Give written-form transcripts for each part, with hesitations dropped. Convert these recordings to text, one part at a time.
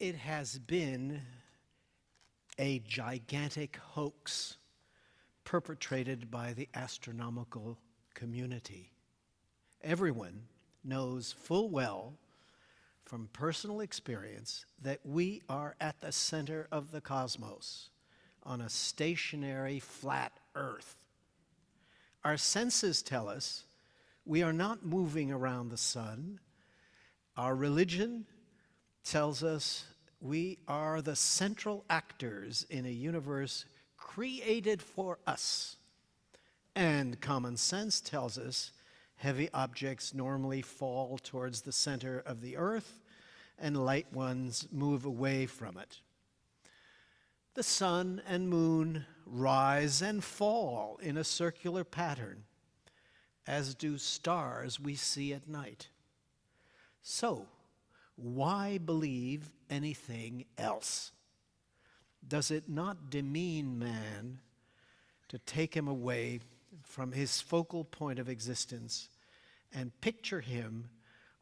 It has been a gigantic hoax perpetrated by the astronomical community. Everyone knows full well from personal experience that we are at the center of the cosmos on a stationary, flat Earth. Our senses tell us we are not moving around the sun. Our religion tells us we are the central actors in a universe created for us. And common sense tells us heavy objects normally fall towards the center of the Earth and light ones move away from it. The sun and moon rise and fall in a circular pattern, as do stars we see at night. So, why believe anything else? Does it not demean man to take him away from his focal point of existence and picture him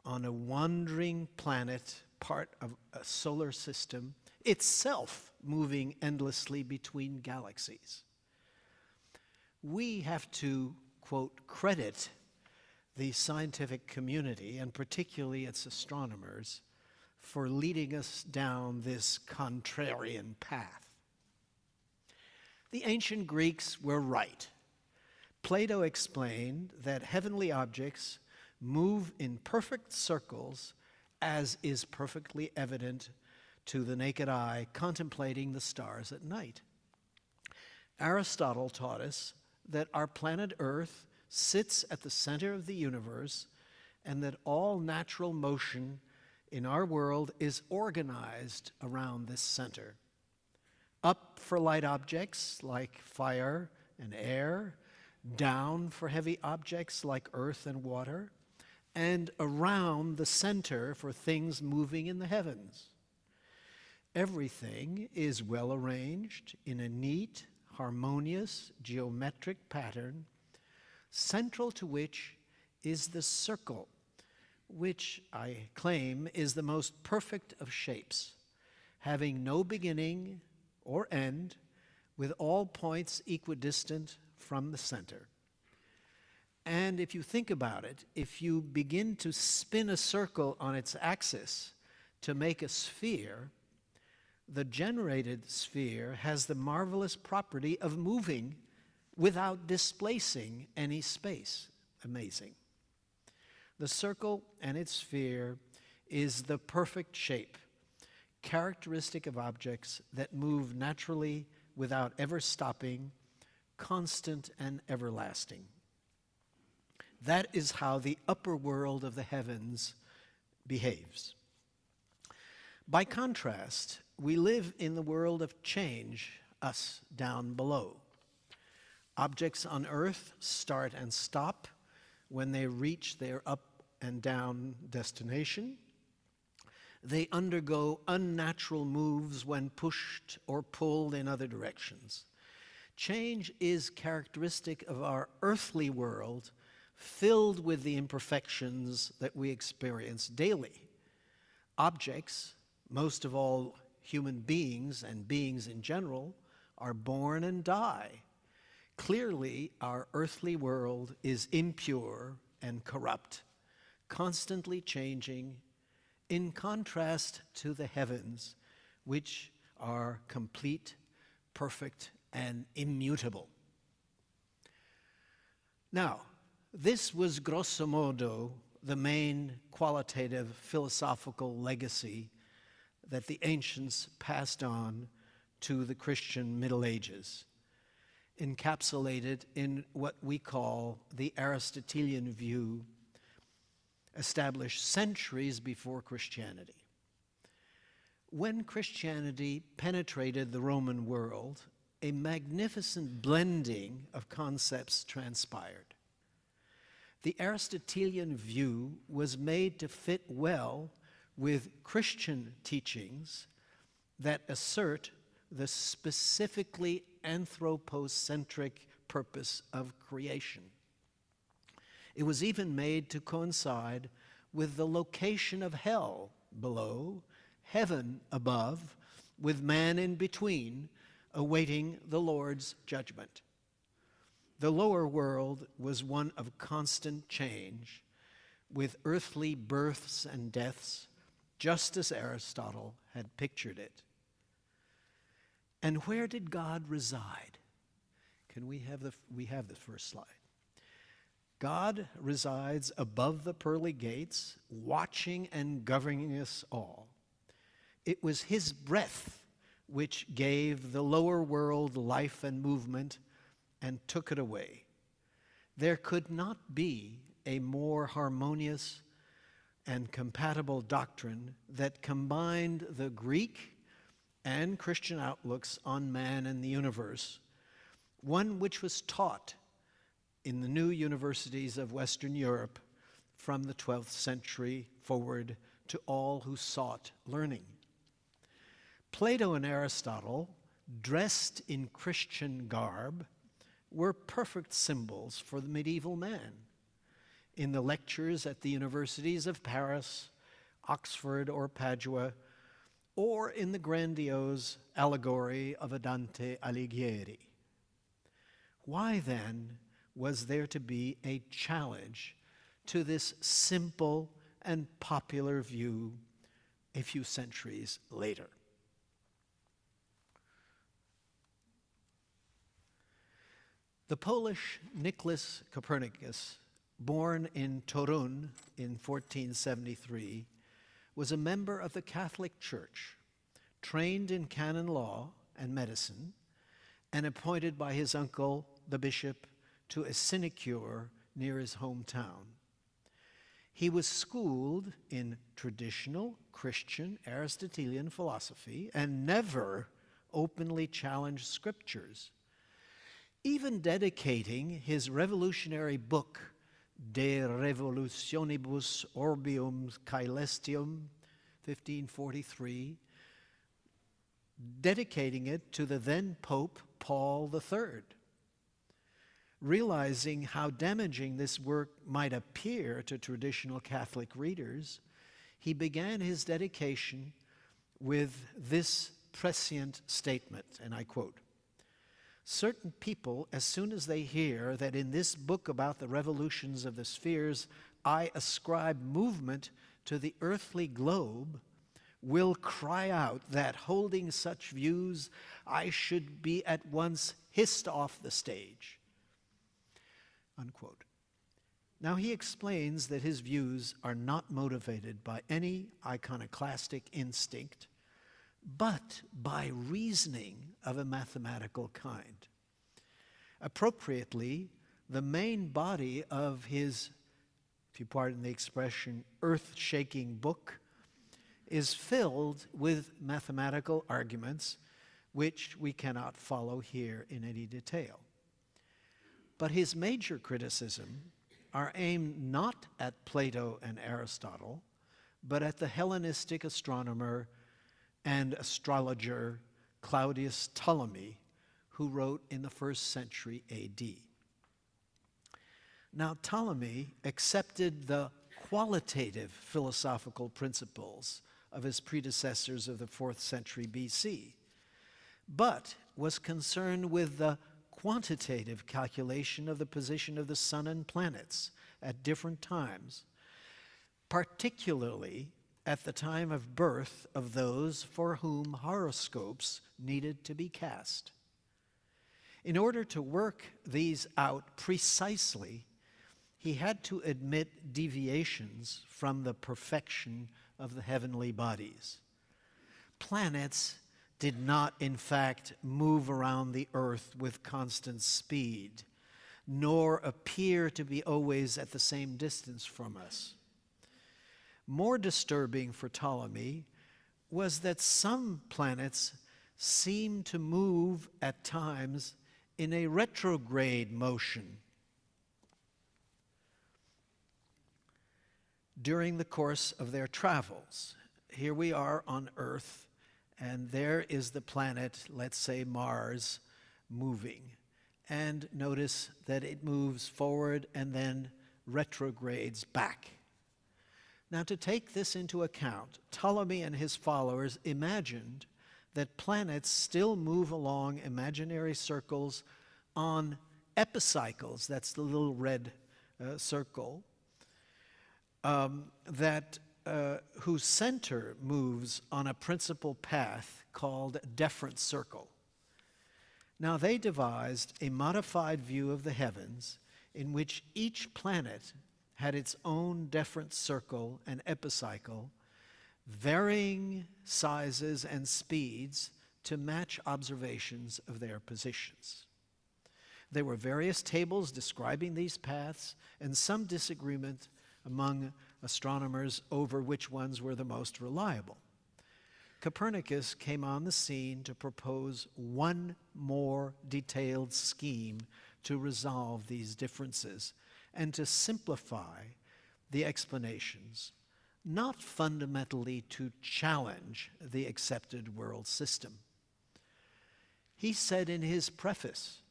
on a wandering planet, part of a solar system, itself moving endlessly between galaxies? We have to, quote, credit the scientific community, and particularly its astronomers, for leading us down this contrarian path. The ancient Greeks were right. Plato explained that heavenly objects move in perfect circles, as is perfectly evident to the naked eye contemplating the stars at night. Aristotle taught us that our planet Earth sits at the center of the universe and that all natural motion in our world is organized around this center. Up for light objects like fire and air, down for heavy objects like earth and water, and around the center for things moving in the heavens. Everything is well arranged in a neat, harmonious, geometric pattern, central to which is the circle, which I claim is the most perfect of shapes, having no beginning or end, with all points equidistant from the center. And if you think about it, if you begin to spin a circle on its axis to make a sphere, the generated sphere has the marvelous property of moving without displacing any space. Amazing. The circle and its sphere is the perfect shape, characteristic of objects that move naturally without ever stopping, constant and everlasting. That is how the upper world of the heavens behaves. By contrast, we live in the world of change, us down below. Objects on Earth start and stop when they reach their up and down destination. They undergo unnatural moves when pushed or pulled in other directions. Change is characteristic of our earthly world, filled with the imperfections that we experience daily. Objects, most of all human beings and beings in general, are born and die. Clearly, our earthly world is impure and corrupt, constantly changing, in contrast to the heavens, which are complete, perfect, and immutable. Now, this was grosso modo the main qualitative philosophical legacy that the ancients passed on to the Christian Middle Ages, encapsulated in what we call the Aristotelian view, established centuries before Christianity. When Christianity penetrated the Roman world, a magnificent blending of concepts transpired. The Aristotelian view was made to fit well with Christian teachings that assert the specifically anthropocentric purpose of creation. It was even made to coincide with the location of hell below, heaven above, with man in between, awaiting the Lord's judgment. The lower world was one of constant change, with earthly births and deaths, just as Aristotle had pictured it. And where did God reside? Can we have the first slide? God resides above the pearly gates, watching and governing us all. It was his breath which gave the lower world life and movement and took it away. There could not be a more harmonious and compatible doctrine that combined the Greek and Christian outlooks on man and the universe, one which was taught in the new universities of Western Europe from the 12th century forward to all who sought learning. Plato and Aristotle, dressed in Christian garb, were perfect symbols for the medieval man. In the lectures at the universities of Paris, Oxford, or Padua, or in the grandiose allegory of a Dante Alighieri. Why then was there to be a challenge to this simple and popular view a few centuries later? The Polish Nicholas Copernicus, born in Torun in 1473, was a member of the Catholic Church, trained in canon law and medicine, and appointed by his uncle, the bishop, to a sinecure near his hometown. He was schooled in traditional Christian Aristotelian philosophy and never openly challenged scriptures, even dedicating his revolutionary book, De Revolutionibus Orbium Caelestium, 1543, dedicating it to the then Pope Paul III. Realizing how damaging this work might appear to traditional Catholic readers, he began his dedication with this prescient statement, and I quote, "Certain people, as soon as they hear that in this book about the revolutions of the spheres I ascribe movement to the earthly globe, will cry out that holding such views I should be at once hissed off the stage." Unquote. Now he explains that his views are not motivated by any iconoclastic instinct, but by reasoning of a mathematical kind. Appropriately, the main body of his, if you pardon the expression, earth-shaking book is filled with mathematical arguments which we cannot follow here in any detail. But his major criticism are aimed not at Plato and Aristotle, but at the Hellenistic astronomer and astrologer Claudius Ptolemy, who wrote in the 1st century AD. Now, Ptolemy accepted the qualitative philosophical principles of his predecessors of the 4th century BC, but was concerned with the quantitative calculation of the position of the sun and planets at different times, particularly at the time of birth of those for whom horoscopes needed to be cast. In order to work these out precisely, he had to admit deviations from the perfection of the heavenly bodies. Planets did not, in fact, move around the earth with constant speed, nor appear to be always at the same distance from us. More disturbing for Ptolemy was that some planets seemed to move at times in a retrograde motion during the course of their travels. Here we are on Earth, and there is the planet, let's say Mars, moving. And notice that it moves forward and then retrogrades back. Now, to take this into account, Ptolemy and his followers imagined that planets still move along imaginary circles on epicycles, that's the little red circle, whose center moves on a principal path called deferent circle. Now, they devised a modified view of the heavens in which each planet had its own deferent circle and epicycle, varying sizes and speeds to match observations of their positions. There were various tables describing these paths and some disagreement among astronomers over which ones were the most reliable. Copernicus came on the scene to propose one more detailed scheme to resolve these differences and to simplify the explanations, not fundamentally to challenge the accepted world system. He said in his preface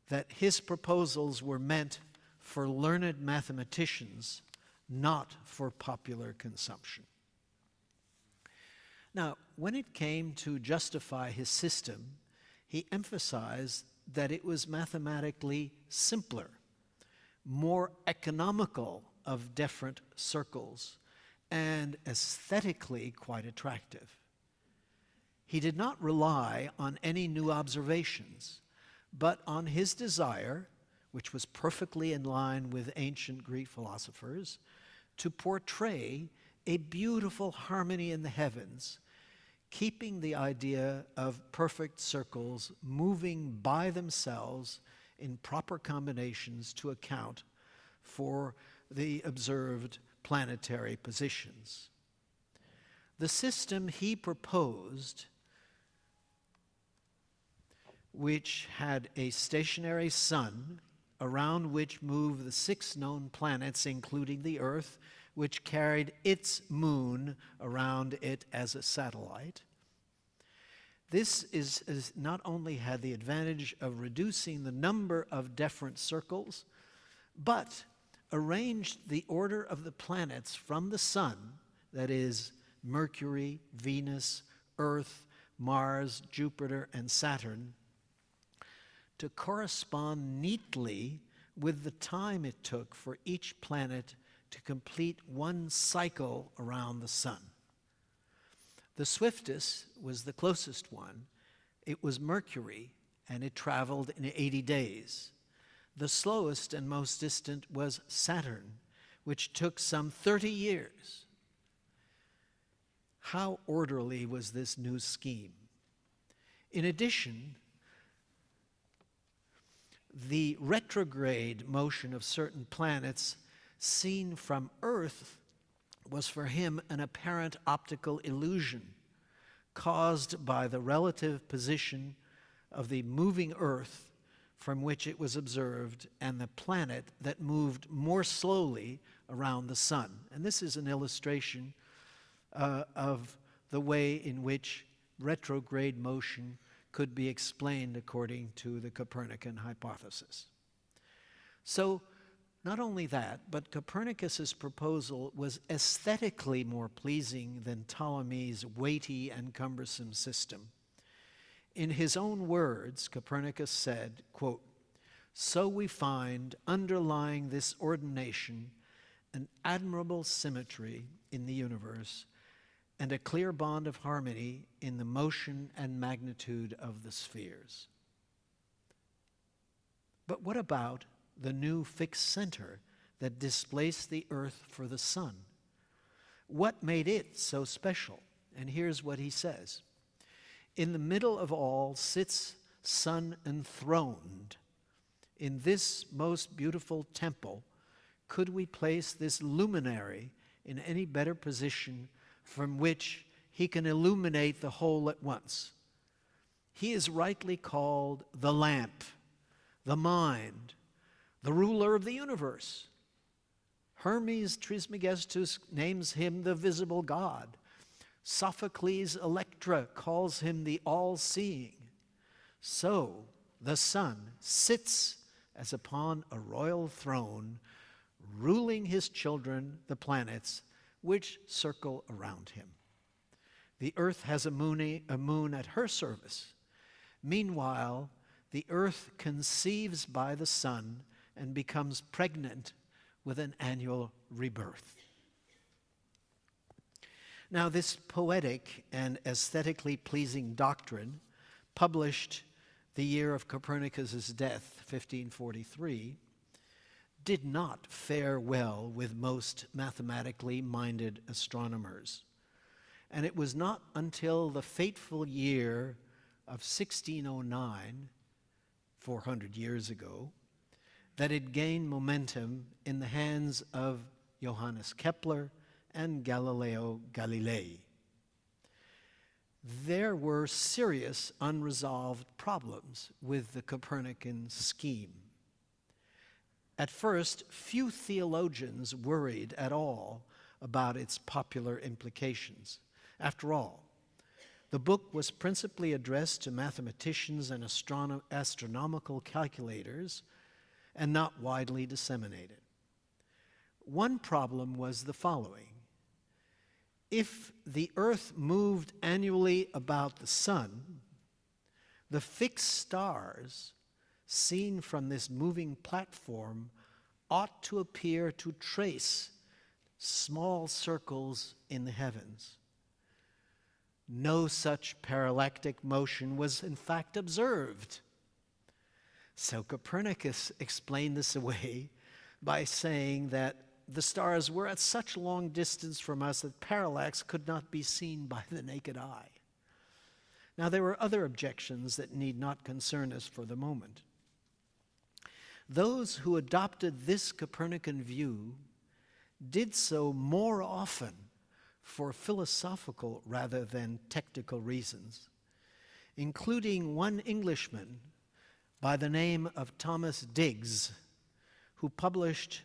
that his proposals were meant for learned mathematicians, not for popular consumption. Now, when it came to justify his system, he emphasized that it was mathematically simpler, more economical of deferent circles, and aesthetically quite attractive. He did not rely on any new observations, but on his desire, which was perfectly in line with ancient Greek philosophers, to portray a beautiful harmony in the heavens, keeping the idea of perfect circles moving by themselves in proper combinations to account for the observed planetary positions. The system he proposed, which had a stationary sun around which moved the 6 known planets, including the Earth, which carried its moon around it as a satellite. This is not only had the advantage of reducing the number of deferent circles, but arranged the order of the planets from the sun, that is, Mercury, Venus, Earth, Mars, Jupiter, and Saturn, to correspond neatly with the time it took for each planet to complete one cycle around the sun. The swiftest was the closest one. It was Mercury, and it traveled in 80 days. The slowest and most distant was Saturn, which took some 30 years. How orderly was this new scheme? In addition, the retrograde motion of certain planets seen from Earth was for him an apparent optical illusion caused by the relative position of the moving Earth from which it was observed and the planet that moved more slowly around the sun. And this is an illustration of the way in which retrograde motion could be explained according to the Copernican hypothesis. So, not only that, but Copernicus's proposal was aesthetically more pleasing than Ptolemy's weighty and cumbersome system. In his own words, Copernicus said, quote, "So we find underlying this ordination an admirable symmetry in the universe and a clear bond of harmony in the motion and magnitude of the spheres." But what about the new fixed center that displaced the Earth for the sun? What made it so special? And here's what he says. "In the middle of all sits sun enthroned. In this most beautiful temple, could we place this luminary in any better position from which he can illuminate the whole at once? He is rightly called the lamp, the mind, the ruler of the universe. Hermes Trismegistus names him the visible God. Sophocles' Electra calls him the all-seeing. So the sun sits as upon a royal throne, ruling his children, the planets, which circle around him. The earth has a moon at her service. Meanwhile, the earth conceives by the sun and becomes pregnant with an annual rebirth. Now, this poetic and aesthetically pleasing doctrine, published the year of Copernicus's death, 1543, did not fare well with most mathematically minded astronomers. And it was not until the fateful year of 1609, 400 years ago, that it gained momentum in the hands of Johannes Kepler and Galileo Galilei. There were serious unresolved problems with the Copernican scheme. At first, few theologians worried at all about its popular implications. After all, the book was principally addressed to mathematicians and astronomical calculators and not widely disseminated. One problem was the following. If the Earth moved annually about the sun, the fixed stars seen from this moving platform ought to appear to trace small circles in the heavens. No such parallactic motion was in fact observed. So Copernicus explained this away by saying that the stars were at such long distance from us that parallax could not be seen by the naked eye. Now, there were other objections that need not concern us for the moment. Those who adopted this Copernican view did so more often for philosophical rather than technical reasons, including one Englishman by the name of Thomas Digges, who published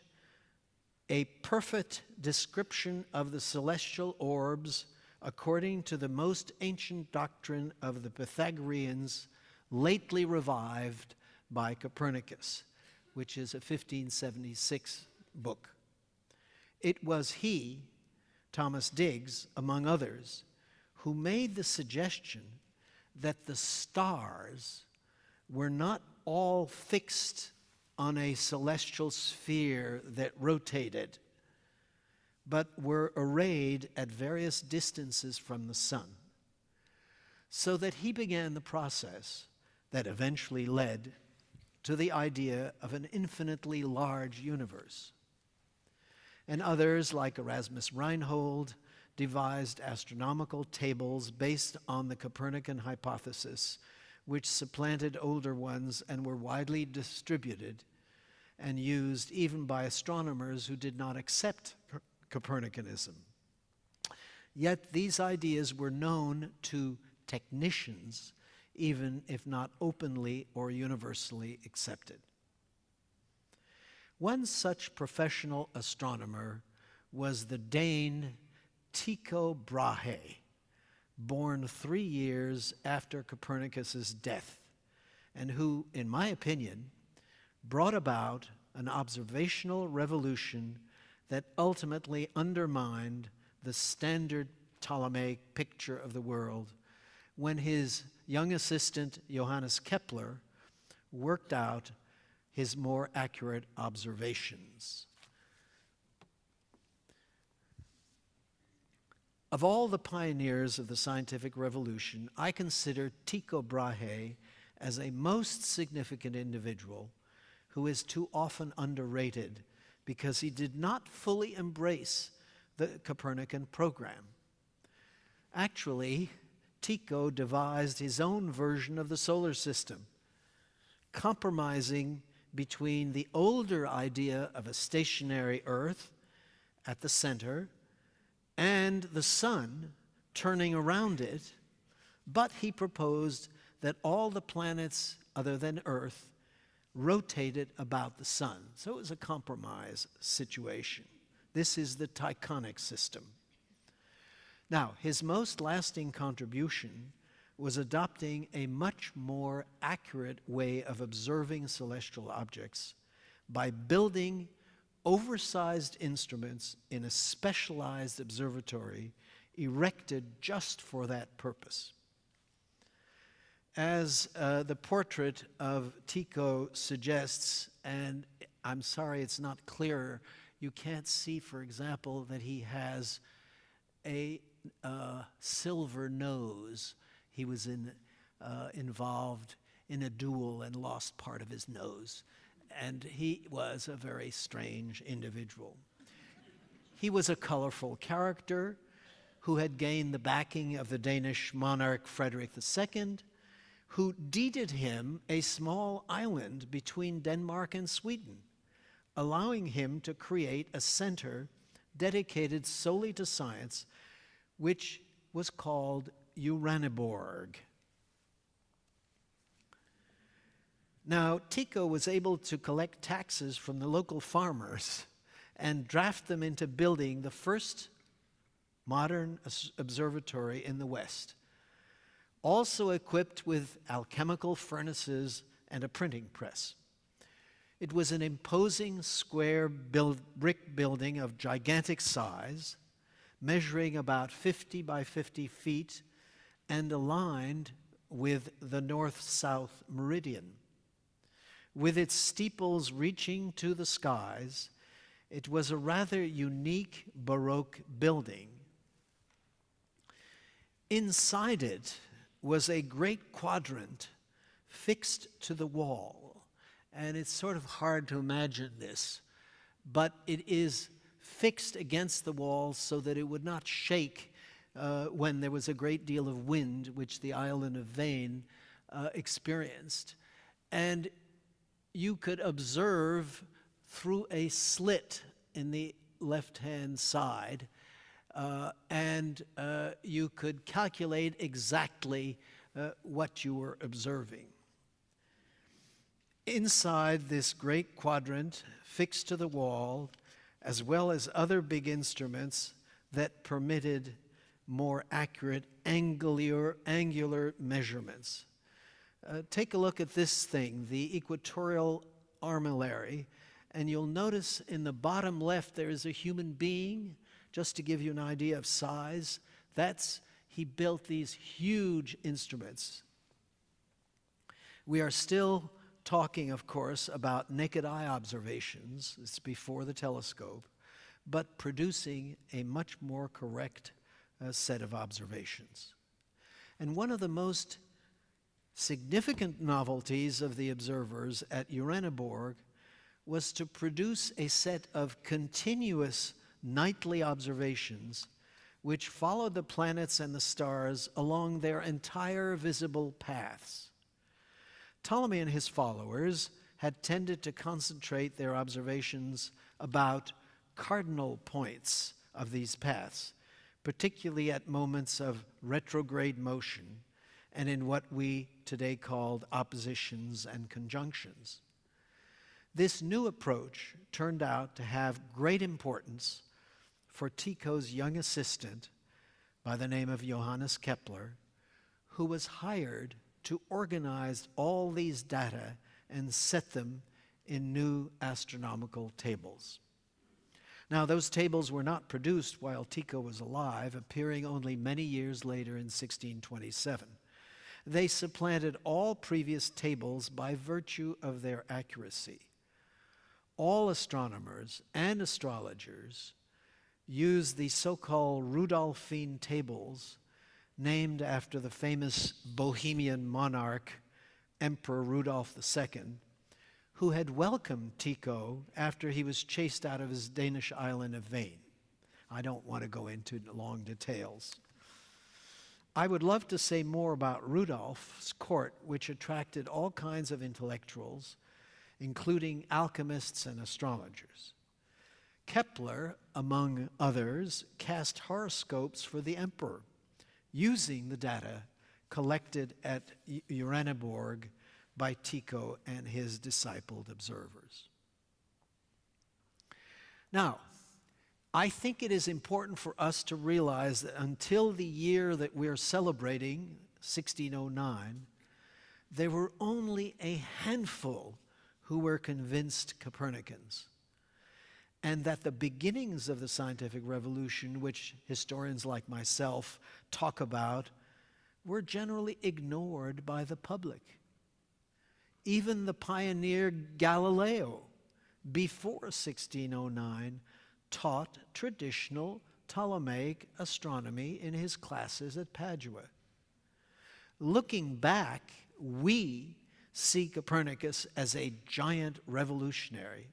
a perfect description of the celestial orbs according to the most ancient doctrine of the Pythagoreans, lately revived by Copernicus, which is a 1576 book. It was he, Thomas Digges, among others, who made the suggestion that the stars were not all fixed on a celestial sphere that rotated, but were arrayed at various distances from the sun, so that he began the process that eventually led to the idea of an infinitely large universe. And others, like Erasmus Reinhold, devised astronomical tables based on the Copernican hypothesis, which supplanted older ones and were widely distributed and used even by astronomers who did not accept Copernicanism. Yet these ideas were known to technicians, even if not openly or universally accepted. One such professional astronomer was the Dane Tycho Brahe, born 3 years after Copernicus's death, and who, in my opinion, brought about an observational revolution that ultimately undermined the standard Ptolemaic picture of the world when his young assistant, Johannes Kepler, worked out his more accurate observations. Of all the pioneers of the scientific revolution, I consider Tycho Brahe as a most significant individual who is too often underrated because he did not fully embrace the Copernican program. Actually, Tycho devised his own version of the solar system, compromising between the older idea of a stationary Earth at the center and the sun turning around it, but he proposed that all the planets other than Earth rotated about the sun. So it was a compromise situation. This is the Tychonic system. Now, his most lasting contribution was adopting a much more accurate way of observing celestial objects by building oversized instruments in a specialized observatory erected just for that purpose. As the portrait of Tycho suggests, and I'm sorry it's not clearer, you can't see, for example, that he has a silver nose. He was involved in a duel and lost part of his nose. And he was a very strange individual. He was a colorful character who had gained the backing of the Danish monarch Frederick II, who deeded him a small island between Denmark and Sweden, allowing him to create a center dedicated solely to science, which was called Uraniborg. Now, Tycho was able to collect taxes from the local farmers and draft them into building the first modern observatory in the West, also equipped with alchemical furnaces and a printing press. It was an imposing square brick building of gigantic size, measuring about 50 by 50 feet and aligned with the north-south meridian. With its steeples reaching to the skies, it was a rather unique Baroque building. Inside it was a great quadrant fixed to the wall. And it's sort of hard to imagine this, but it is fixed against the wall so that it would not shake when there was a great deal of wind, which the island of Hahn experienced. And you could observe through a slit in the left-hand side, and you could calculate exactly what you were observing. Inside this great quadrant fixed to the wall, as well as other big instruments that permitted more accurate angular measurements. Take a look at this thing, the equatorial armillary, and you'll notice in the bottom left there is a human being, just to give you an idea of size. He built these huge instruments. We are still talking, of course, about naked eye observations. It's before the telescope, but producing a much more correct set of observations. And one of the most significant novelties of the observers at Uraniborg was to produce a set of continuous nightly observations which followed the planets and the stars along their entire visible paths. Ptolemy and his followers had tended to concentrate their observations about cardinal points of these paths, particularly at moments of retrograde motion and in what we today called oppositions and conjunctions. This new approach turned out to have great importance for Tycho's young assistant by the name of Johannes Kepler, who was hired to organize all these data and set them in new astronomical tables. Now, those tables were not produced while Tycho was alive, appearing only many years later in 1627. They supplanted all previous tables by virtue of their accuracy. All astronomers and astrologers used the so-called Rudolphine tables, named after the famous Bohemian monarch, Emperor Rudolph II, who had welcomed Tycho after he was chased out of his Danish island of Hahn. I don't want to go into long details. I would love to say more about Rudolph's court, which attracted all kinds of intellectuals, including alchemists and astrologers. Kepler, among others, cast horoscopes for the emperor, using the data collected at Uraniborg by Tycho and his discipled observers. Now, I think it is important for us to realize that until the year that we're celebrating, 1609, there were only a handful who were convinced Copernicans. and that the beginnings of the scientific revolution, which historians like myself talk about, were generally ignored by the public. Even the pioneer Galileo, before 1609, taught traditional Ptolemaic astronomy in his classes at Padua. Looking back, we see Copernicus as a giant revolutionary,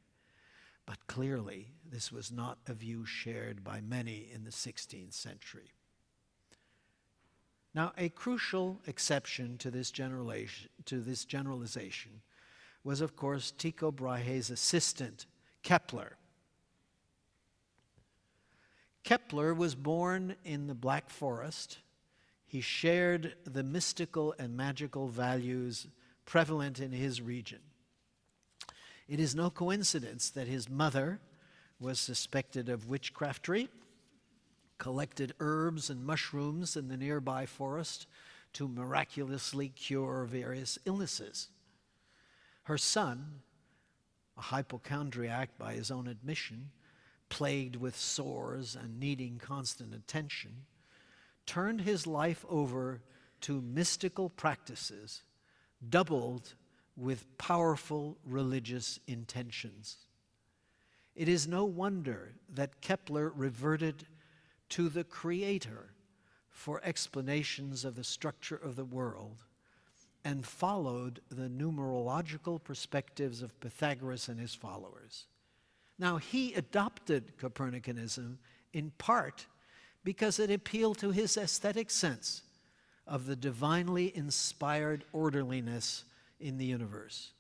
but clearly this was not a view shared by many in the 16th century. Now, a crucial exception to this generalization was, of course, Tycho Brahe's assistant, Kepler. Kepler was born in the Black Forest. He shared the mystical and magical values prevalent in his region. It is no coincidence that his mother was suspected of witchcraftery, collected herbs and mushrooms in the nearby forest to miraculously cure various illnesses. Her son, a hypochondriac by his own admission, plagued with sores and needing constant attention, turned his life over to mystical practices, doubled with powerful religious intentions. It is no wonder that Kepler reverted to the Creator for explanations of the structure of the world and followed the numerological perspectives of Pythagoras and his followers. Now, he adopted Copernicanism in part because it appealed to his aesthetic sense of the divinely inspired orderliness in the universe.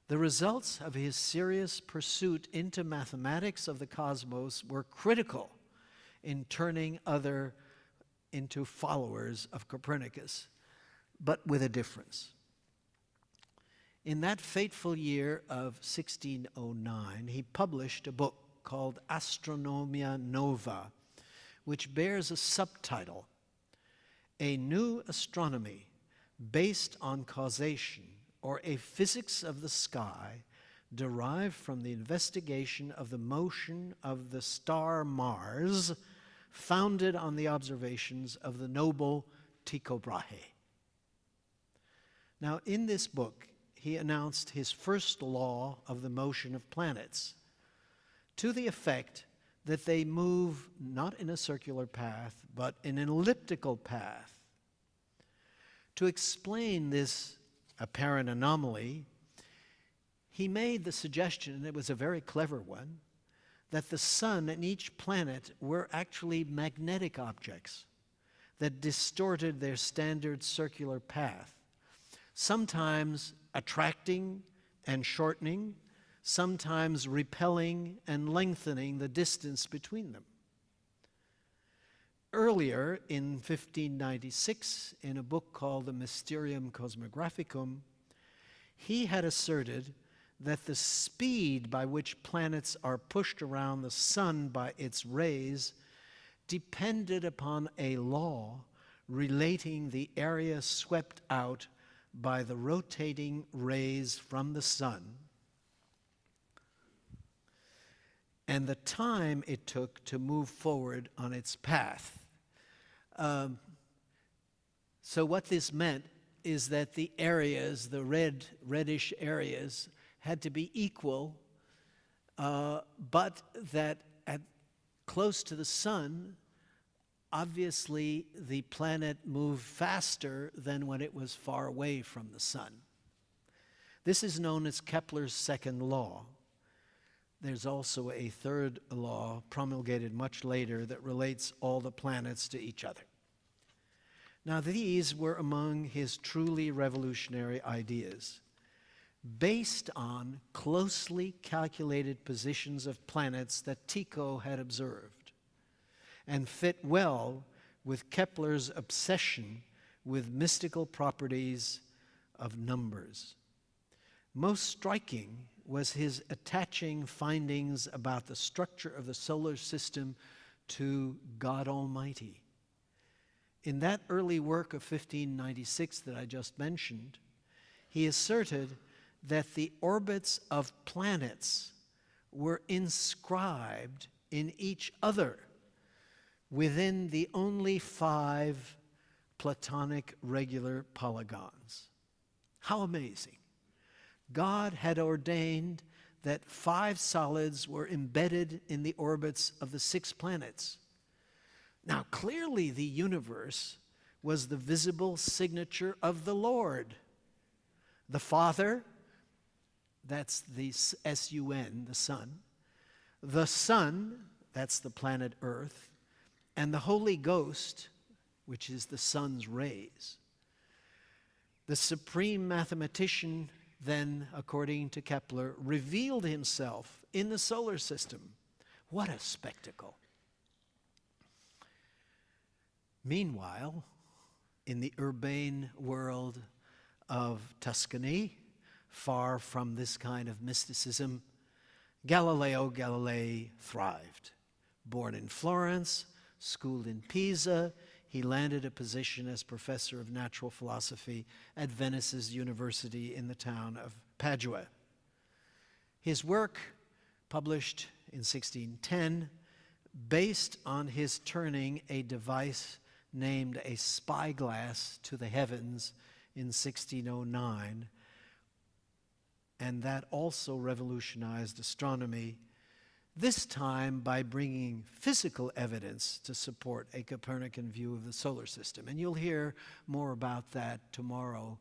The results of his serious pursuit into mathematics of the cosmos were critical in turning others into followers of Copernicus, but with a difference. In that fateful year of 1609, he published a book called Astronomia Nova, which bears a subtitle, A New Astronomy Based on Causation, or a Physics of the Sky derived from the investigation of the motion of the star Mars, founded on the observations of the noble Tycho Brahe. Now, in this book, he announced his first law of the motion of planets, to the effect that they move not in a circular path, but in an elliptical path. To explain this apparent anomaly, he made the suggestion, and it was a very clever one, that the sun and each planet were actually magnetic objects that distorted their standard circular path, sometimes attracting and shortening, sometimes repelling and lengthening the distance between them. Earlier, in 1596, in a book called the Mysterium Cosmographicum, he had asserted that the speed by which planets are pushed around the sun by its rays depended upon a law relating the area swept out by the rotating rays from the sun and the time it took to move forward on its path. So what this meant is that the areas, the reddish areas, had to be equal, but that at close to the sun, obviously the planet moved faster than when it was far away from the sun. This is known as Kepler's second law. There's also a third law promulgated much later that relates all the planets to each other. Now, these were among his truly revolutionary ideas, based on closely calculated positions of planets that Tycho had observed, and fit well with Kepler's obsession with mystical properties of numbers. Most striking was his attaching findings about the structure of the solar system to God Almighty. In that early work of 1596 that I just mentioned, he asserted that the orbits of planets were inscribed in each other within the only 5 Platonic regular polygons. How amazing. God had ordained that 5 solids were embedded in the orbits of the 6 planets. Now, clearly the universe was the visible signature of the Lord. The Father, that's the S-U-N, the Son. The Son, that's the planet Earth. And the Holy Ghost, which is the sun's rays. The supreme mathematician then, according to Kepler, revealed himself in the solar system. What a spectacle. Meanwhile, in the urbane world of Tuscany, far from this kind of mysticism, Galileo Galilei thrived. Born in Florence, schooled in Pisa, he landed a position as professor of natural philosophy at Venice's University in the town of Padua. His work, published in 1610, based on his turning a device named a spyglass to the heavens in 1609, and that also revolutionized astronomy, this time by bringing physical evidence to support a Copernican view of the solar system. And you'll hear more about that tomorrow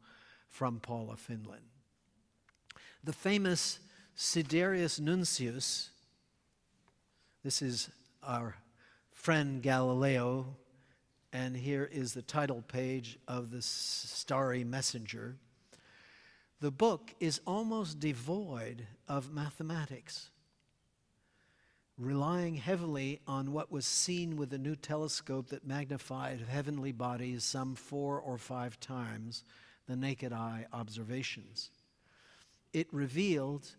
from Paula Finlan. The famous Siderius Nuncius, this is our friend Galileo, and here is the title page of the Starry Messenger. The book is almost devoid of mathematics, relying heavily on what was seen with the new telescope that magnified heavenly bodies some 4 or 5 times the naked eye observations. It revealed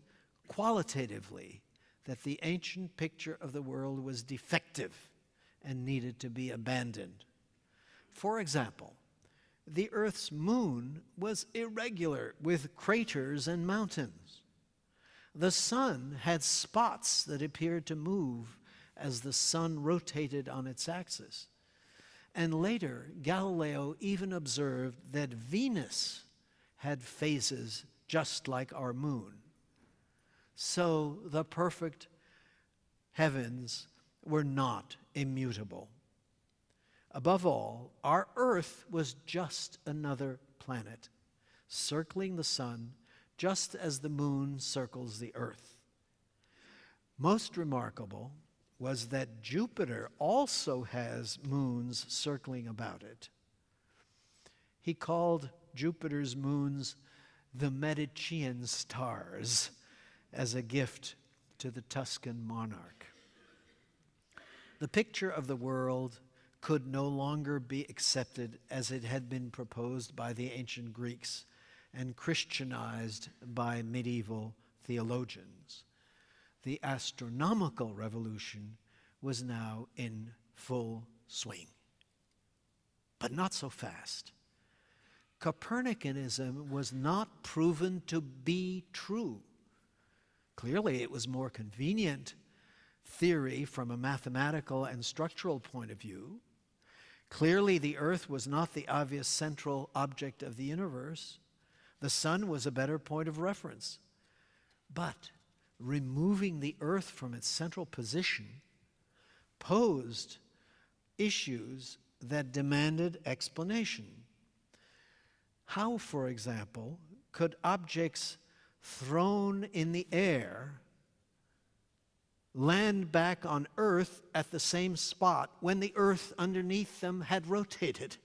qualitatively that the ancient picture of the world was defective and needed to be abandoned. For example, the Earth's moon was irregular with craters and mountains. The sun had spots that appeared to move as the sun rotated on its axis. And later, Galileo even observed that Venus had phases just like our moon. So the perfect heavens were not immutable. Above all, our Earth was just another planet, circling the sun just as the moon circles the Earth. Most remarkable was that Jupiter also has moons circling about it. He called Jupiter's moons the Medicean stars as a gift to the Tuscan monarch. The picture of the world could no longer be accepted as it had been proposed by the ancient Greeks and Christianized by medieval theologians. The astronomical revolution was now in full swing. But not so fast. Copernicanism was not proven to be true. Clearly, it was more convenient theory from a mathematical and structural point of view. Clearly, the Earth was not the obvious central object of the universe. The sun was a better point of reference. But removing the Earth from its central position posed issues that demanded explanation. How, for example, could objects thrown in the air land back on Earth at the same spot when the Earth underneath them had rotated?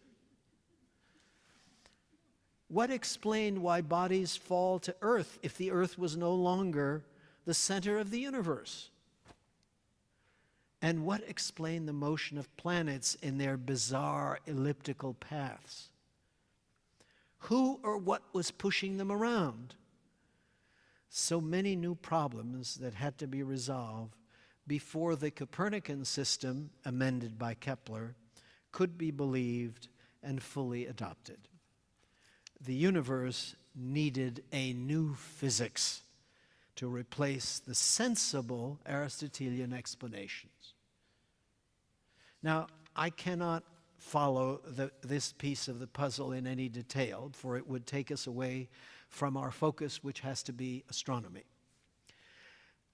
What explained why bodies fall to Earth if the Earth was no longer the center of the universe? And what explained the motion of planets in their bizarre elliptical paths? Who or what was pushing them around? So many new problems that had to be resolved before the Copernican system, amended by Kepler, could be believed and fully adopted. The universe needed a new physics to replace the sensible Aristotelian explanations. Now, I cannot follow this piece of the puzzle in any detail, for it would take us away from our focus, which has to be astronomy.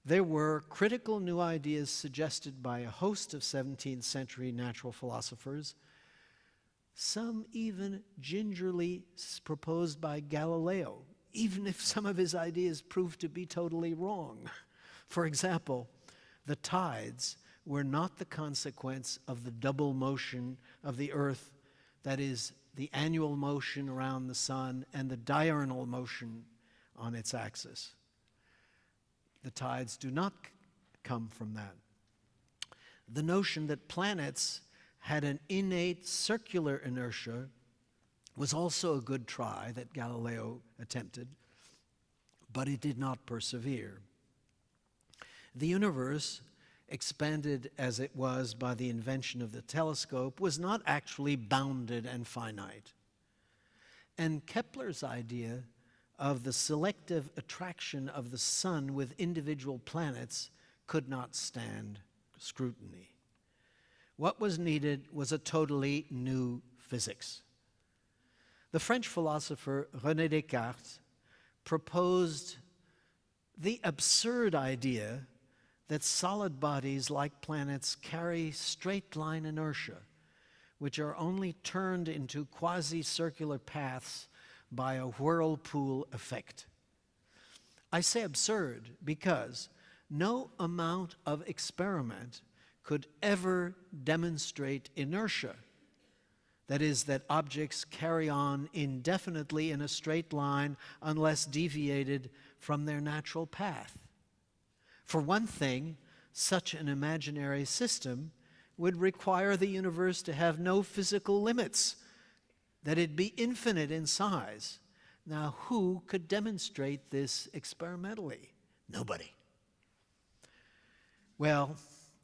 There were critical new ideas suggested by a host of 17th century natural philosophers, some even gingerly proposed by Galileo, even if some of his ideas proved to be totally wrong. For example, the tides were not the consequence of the double motion of the Earth, that is, the annual motion around the sun and the diurnal motion on its axis. The tides do not come from that. The notion that planets had an innate circular inertia was also a good try that Galileo attempted, but it did not persevere. The universe, expanded as it was by the invention of the telescope, was not actually bounded and finite. And Kepler's idea of the selective attraction of the sun with individual planets could not stand scrutiny. What was needed was a totally new physics. The French philosopher René Descartes proposed the absurd idea that solid bodies like planets carry straight-line inertia, which are only turned into quasi-circular paths by a whirlpool effect. I say absurd because no amount of experiment could ever demonstrate inertia, that is, that objects carry on indefinitely in a straight line unless deviated from their natural path. For one thing, such an imaginary system would require the universe to have no physical limits, that it be infinite in size. Now, who could demonstrate this experimentally? Nobody. Well,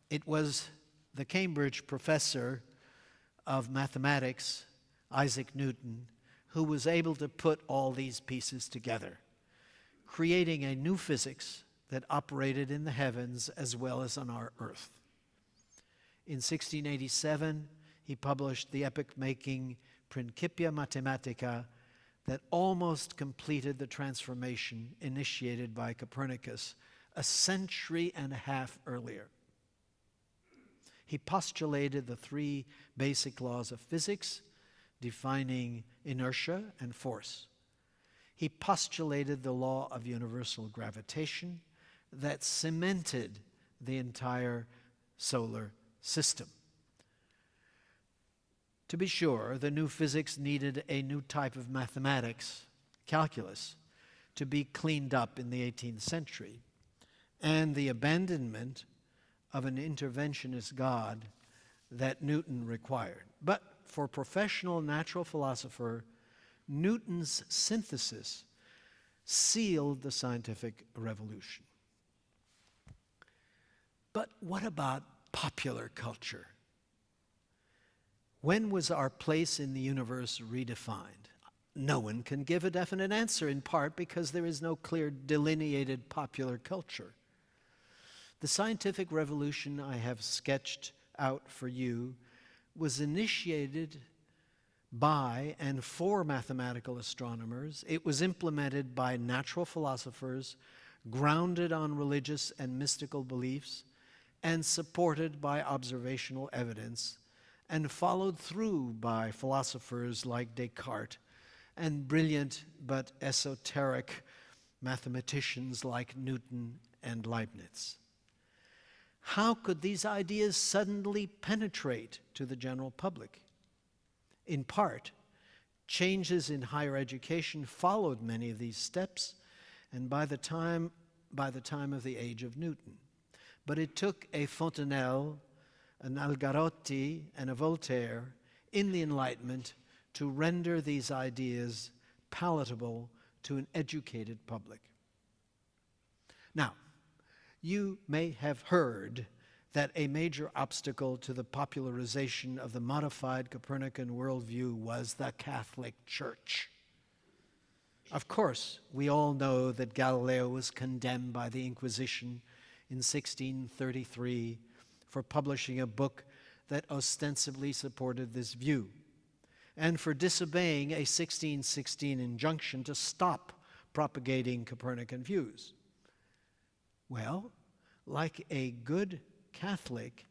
it was the Cambridge professor of mathematics, Isaac Newton, who was able to put all these pieces together, creating a new physics that operated in the heavens as well as on our earth. In 1687, he published the epoch-making Principia Mathematica that almost completed the transformation initiated by Copernicus a century and a half earlier. He postulated the three basic laws of physics, defining inertia and force. He postulated the law of universal gravitation that cemented the entire solar system. To be sure, the new physics needed a new type of mathematics, calculus, to be cleaned up in the 18th century, and the abandonment of an interventionist God that Newton required. But for a professional natural philosopher, Newton's synthesis sealed the scientific revolution. But what about popular culture? When was our place in the universe redefined? No one can give a definite answer, in part because there is no clear delineated popular culture. The scientific revolution I have sketched out for you was initiated by and for mathematical astronomers. It was implemented by natural philosophers, grounded on religious and mystical beliefs, and supported by observational evidence, and followed through by philosophers like Descartes and brilliant but esoteric mathematicians like Newton and Leibniz. How could these ideas suddenly penetrate to the general public? In part, changes in higher education followed many of these steps, and by the time of the age of Newton. But it took a Fontenelle, an Algarotti, and a Voltaire in the Enlightenment to render these ideas palatable to an educated public. Now, you may have heard that a major obstacle to the popularization of the modified Copernican worldview was the Catholic Church. Of course, we all know that Galileo was condemned by the Inquisition in 1633 for publishing a book that ostensibly supported this view, and for disobeying a 1616 injunction to stop propagating Copernican views. Well, like a good Catholic,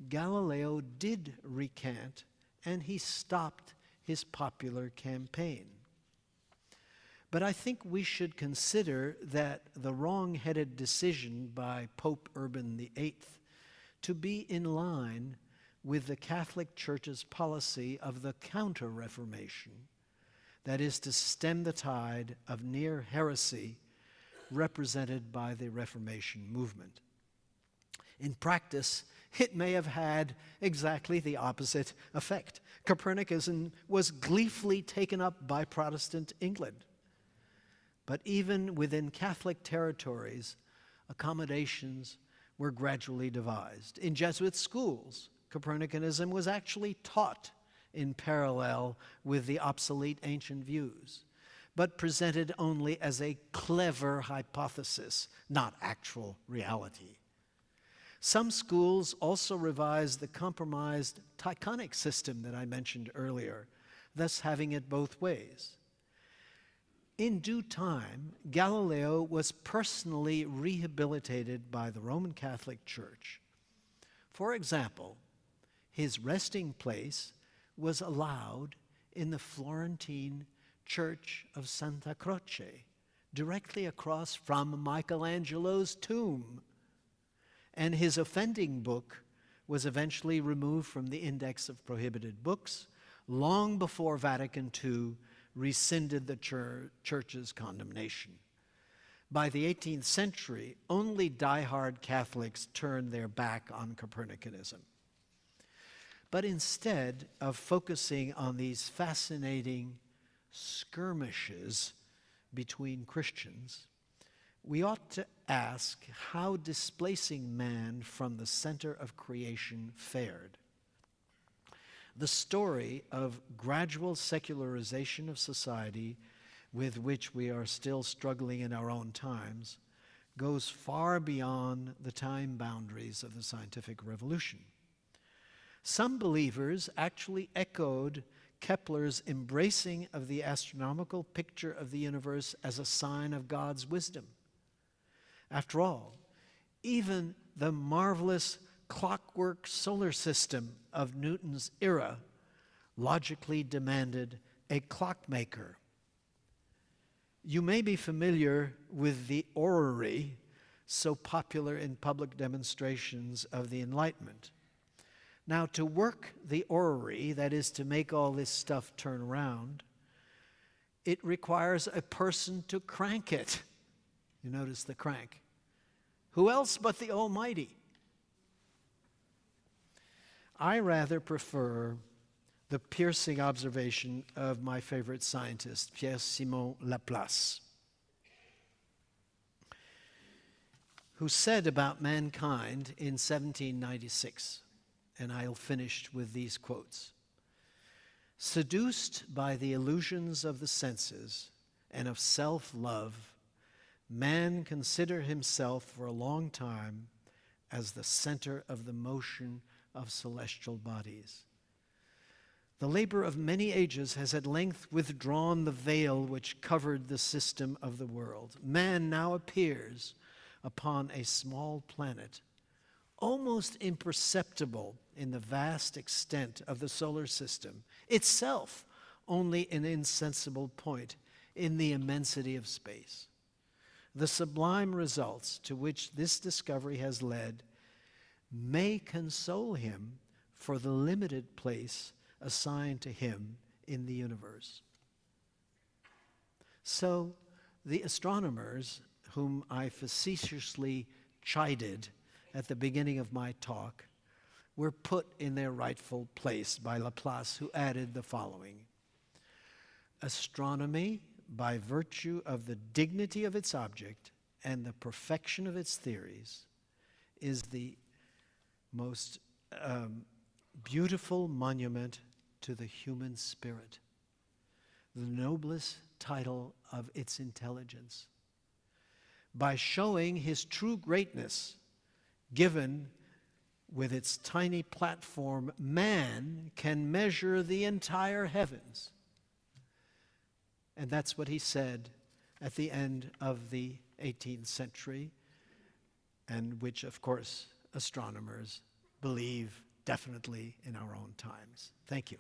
Galileo did recant, and he stopped his popular campaign. But I think we should consider that the wrong-headed decision by Pope Urban VIII to be in line with the Catholic Church's policy of the Counter-Reformation, that is, to stem the tide of near heresy represented by the Reformation movement. In practice, it may have had exactly the opposite effect. Copernicanism was gleefully taken up by Protestant England. But even within Catholic territories, accommodations were gradually devised. In Jesuit schools, Copernicanism was actually taught in parallel with the obsolete ancient views, but presented only as a clever hypothesis, not actual reality. Some schools also revised the compromised Tychonic system that I mentioned earlier, thus having it both ways. In due time, Galileo was personally rehabilitated by the Roman Catholic Church. For example, his resting place was allowed in the Florentine Church of Santa Croce, directly across from Michelangelo's tomb. And his offending book was eventually removed from the Index of Prohibited Books long before Vatican II rescinded the Church's condemnation. By the 18th century, only die-hard Catholics turned their back on Copernicanism. But instead of focusing on these fascinating skirmishes between Christians, we ought to ask how displacing man from the center of creation fared. The story of gradual secularization of society, with which we are still struggling in our own times, goes far beyond the time boundaries of the scientific revolution. Some believers actually echoed Kepler's embracing of the astronomical picture of the universe as a sign of God's wisdom. After all, even the marvelous clockwork solar system of Newton's era logically demanded a clockmaker. You may be familiar with the orrery, so popular in public demonstrations of the Enlightenment. Now, to work the orrery, that is, to make all this stuff turn around, it requires a person to crank it. You notice the crank. Who else but the Almighty? I rather prefer the piercing observation of my favorite scientist, Pierre-Simon Laplace, who said about mankind in 1796, and I'll finish with these quotes: "Seduced by the illusions of the senses and of self-love, man considered himself for a long time as the center of the motion of celestial bodies. The labor of many ages has at length withdrawn the veil which covered the system of the world. Man now appears upon a small planet, almost imperceptible in the vast extent of the solar system, itself only an insensible point in the immensity of space. The sublime results to which this discovery has led may console him for the limited place assigned to him in the universe." So the astronomers, whom I facetiously chided at the beginning of my talk, were put in their rightful place by Laplace, who added the following: "Astronomy, by virtue of the dignity of its object and the perfection of its theories, is the most beautiful monument to the human spirit. the noblest title of its intelligence. By showing his true greatness, given with its tiny platform, man can measure the entire heavens. And that's what he said at the end of the 18th century, and which, of course, astronomers believe definitely in our own times. Thank you.